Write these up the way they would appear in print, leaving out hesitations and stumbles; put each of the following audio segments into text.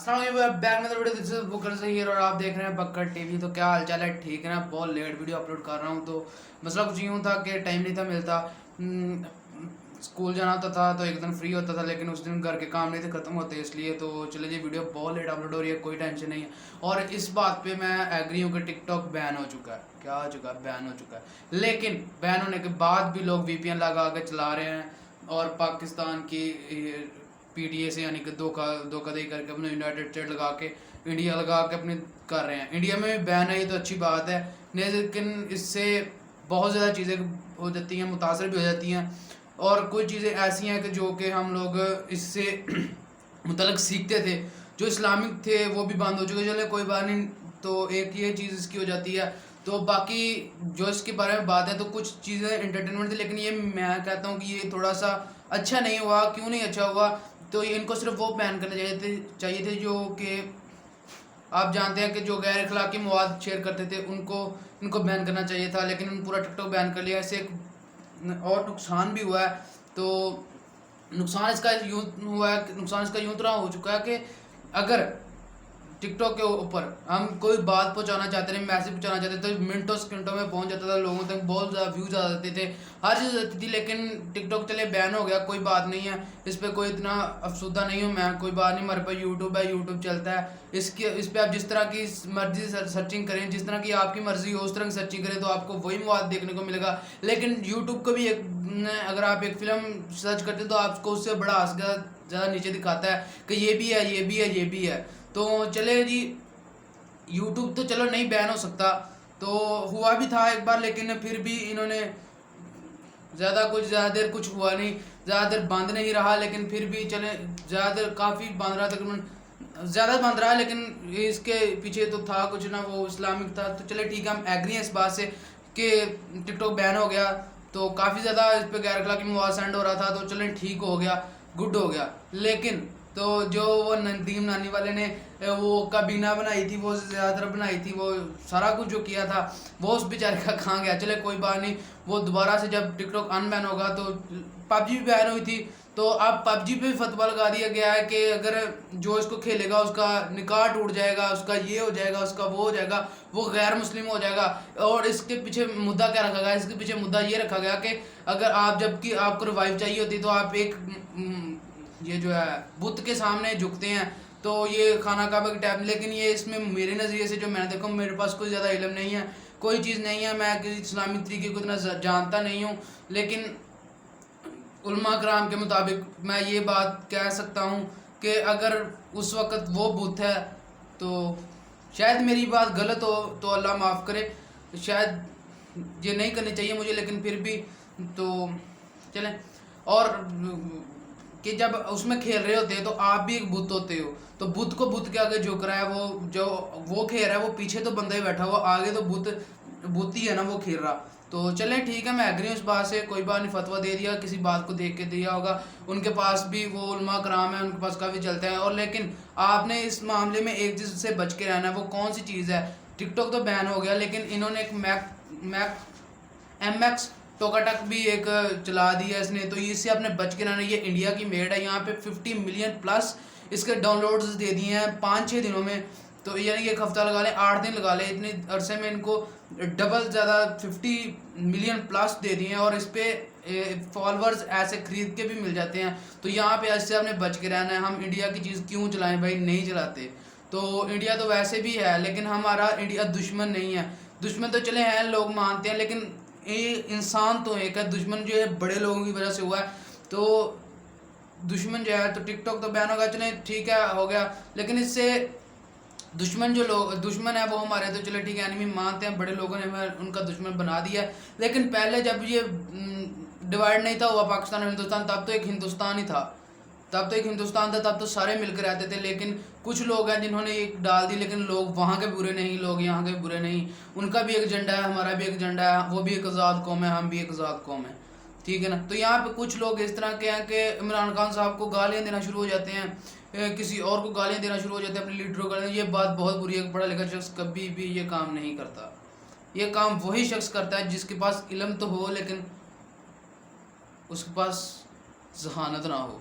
अस्सलाम वालेकुम, बैक में video this is Booker Sahir और आप देख रहे हैं बक्कर टीवी। तो क्या हाल चाल है? ठीक है ना। बहुत लेट वीडियो अपलोड कर रहा हूँ। तो मसला कुछ यूँ था कि टाइम नहीं था मिलता। स्कूल जाना होता था तो एक दिन फ्री होता था, लेकिन उस दिन घर के काम नहीं थे ख़त्म होते, इसलिए तो चले जी वीडियो बहुत लेट अपलोड हो रही है। कोई टेंशन नहीं है। और इस बात पे मैं एग्री हूँ कि टिकटॉक बैन हो चुका है। क्या हो चुका है? बैन हो चुका है। लेकिन बैन होने के बाद भी लोग वीपीएन लगा के चला रहे हैं और पाकिस्तान की पीटीए से यानी कि धोखाधड़ी करके अपने यूनाइटेड स्टेट लगा के इंडिया लगा के अपने कर रहे हैं। इंडिया में भी बैन है, ये तो अच्छी बात है, लेकिन इससे बहुत ज़्यादा चीज़ें हो जाती हैं, मुतासर भी हो जाती हैं। और कुछ चीज़ें ऐसी हैं कि जो कि हम लोग इससे मुतलक सीखते थे, जो इस्लामिक थे वो भी बंद हो चुके। चले कोई बात नहीं। तो एक ये चीज़ इसकी हो जाती है। तो बाकी जो इसके बारे में बात है, तो कुछ चीज़ें एंटरटेनमेंट थी, लेकिन ये मैं कहता हूँ कि ये थोड़ा सा अच्छा नहीं हुआ। क्यों नहीं अच्छा हुआ? तो इनको सिर्फ वो बैन करने चाहिए थे जो कि आप जानते हैं कि जो गैर अखलाकी मवाद शेयर करते थे इनको बैन करना चाहिए था, लेकिन उन्होंने पूरा टिकटॉक बैन कर लिया। इससे एक और नुकसान भी हुआ है। तो नुकसान इसका यूँ तरह हो चुका है कि अगर टिकटॉक के ऊपर हम कोई बात पहुंचाना चाहते थे, मैसेज पहुंचाना चाहते थे, तो मिनटों सेकंडों में पहुंच जाता था, लोगों तक बहुत ज़्यादा व्यूज आ जाते थे, हर चीज़ आती थी। लेकिन टिकटॉक चले बैन हो गया, कोई बात नहीं है, इस पर कोई इतना अफसुदा नहीं हूँ मैं, कोई बात नहीं। हमारे पास यूट्यूब है, यूट्यूब चलता है। इस पर आप जिस तरह की मर्जी सर्चिंग करें, जिस तरह की आपकी मर्जी हो उस तरह की सर्चिंग करें, तो आपको वही मवाद देखने को मिलेगा। लेकिन यूट्यूब को भी अगर आप एक फिल्म सर्च करते हैं तो आपको उससे बड़ा ज़्यादा नीचे दिखाता है कि ये भी है, ये भी है, ये भी है। तो चले जी, यूट्यूब तो चलो नहीं बैन हो सकता, तो हुआ भी था एक बार, लेकिन फिर भी इन्होंने ज़्यादा देर कुछ हुआ नहीं, ज़्यादा देर बंद नहीं रहा, लेकिन फिर भी चले ज़्यादा देर काफ़ी बंद रहा, तकरीबन ज़्यादा बंद रहा, लेकिन इसके पीछे तो था कुछ ना, वो इस्लामिक था। तो चले ठीक है, हम एग्री हैं इस बात से कि टिकटॉक बैन हो गया, तो काफ़ी ज़्यादा इस पर गैर अखलाकी मवाद सेंड हो रहा था, तो चलें ठीक हो गया, गुड हो गया। लेकिन तो जो वो नदीम नानी वाले ने वो काबीना बनाई थी, वो ज़्यादातर बनाई थी, वो सारा कुछ जो किया था, वो उस बेचारे का कहाँ गया? चले कोई बात नहीं। वो दोबारा से जब टिकटॉक अनबैन होगा, तो पबजी भी बैन हुई थी, तो अब पबजी पे भी फतवा लगा दिया गया है कि अगर जो इसको खेलेगा उसका निकाह टूट जाएगा, उसका ये हो जाएगा, उसका वो हो जाएगा, वो गैर मुस्लिम हो जाएगा। और इसके पीछे मुद्दा क्या रखा गया? इसके पीछे मुद्दा ये रखा गया कि अगर आप, जबकि आपको रिवाइव चाहिए होती, तो आप एक ये जो है बुत के सामने झुकते हैं, तो ये खाना काबा की टाइप। लेकिन ये इसमें मेरे नज़रिए से जो मैंने देखा, मेरे पास कोई ज़्यादा इल्म नहीं है, कोई चीज़ नहीं है, मैं किसी इस्लामिक तरीके को इतना जानता नहीं हूँ, लेकिन उलमा कराम के मुताबिक मैं ये बात कह सकता हूँ कि अगर उस वक़्त वो बुत है, तो शायद मेरी बात गलत हो तो अल्लाह माफ़ करे, शायद ये नहीं करनी चाहिए मुझे, लेकिन फिर भी तो चलें। और कि जब उसमें खेल रहे होते हैं तो आप भी एक बुत होते हो, तो बुत को बुत के आगे झुक रहा है, वो जो वो खेल रहा है, वो पीछे तो बंदा ही बैठा हुआ, आगे तो बुत ही है ना वो खेल रहा। तो चलें ठीक है, मैं एग्री हूँ इस बात से, कोई बात नहीं, फतवा दे दिया, किसी बात को देख के दिया होगा, उनके पास भी वो उलमा कराम है, उनके पास काफ़ी चलता है। और लेकिन आपने इस मामले में एक चीज़ से बच के रहना है। वो कौन सी चीज़ है? टिकटॉक तो बैन हो गया, लेकिन इन्होंने एक मैक MX टोकाटक भी एक चला दिया इसने, तो इससे आपने बच के रहना। ये इंडिया की मेड है, यहाँ पे 50 मिलियन प्लस इसके डाउनलोड्स दे दिए हैं 5-6 दिनों में। तो यानी कि एक हफ्ता लगा लें, 8 दिन लगा लें, इतने अरसे में इनको डबल ज़्यादा 50 मिलियन प्लस दे दिए हैं, और इस पर फॉलोअर्स ऐसे खरीद के भी मिल जाते हैं। तो यहाँ पे ऐसे आपने बच के रहना है। हम इंडिया की चीज़ क्यों चलाएं भाई? नहीं चलाते। तो इंडिया तो वैसे भी है, लेकिन हमारा इंडिया दुश्मन नहीं है। दुश्मन तो चले हैं, लोग मानते हैं, लेकिन ये इंसान तो एक है, दुश्मन जो है बड़े लोगों की वजह से हुआ है। तो दुश्मन जो है, तो टिकटॉक तो बैन होगा, चले ठीक है, हो गया। लेकिन इससे दुश्मन है वो हमारे, तो चले ठीक है, एनिमी मानते हैं, बड़े लोगों ने हमें उनका दुश्मन बना दिया है। लेकिन पहले जब ये डिवाइड नहीं था हुआ पाकिस्तान और हिंदुस्तान, तब तो एक हिंदुस्तान ही था, तब तो सारे मिलकर रहते थे। लेकिन कुछ लोग हैं जिन्होंने एक डाल दी, लेकिन लोग वहाँ के बुरे नहीं, लोग यहाँ के बुरे नहीं, उनका भी एक एजेंडा है, हमारा भी एक एजेंडा है, वो भी एक आज़ाद कौम है, हम भी एक आज़ाद कौम है, ठीक है ना। तो यहाँ पे कुछ लोग इस तरह के हैं कि इमरान खान साहब को गालियाँ देना शुरू हो जाते हैं, किसी और को गालियाँ देना शुरू हो जाते हैं, अपने लीडरों को। ये बात बहुत बुरी है, पढ़ा लिखा शख्स कभी भी ये काम नहीं करता। ये काम वही शख्स करता है जिसके पास इल्म तो हो, लेकिन उसके पास जहानत ना हो।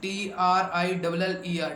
TRILLER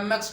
MX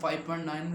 5.9.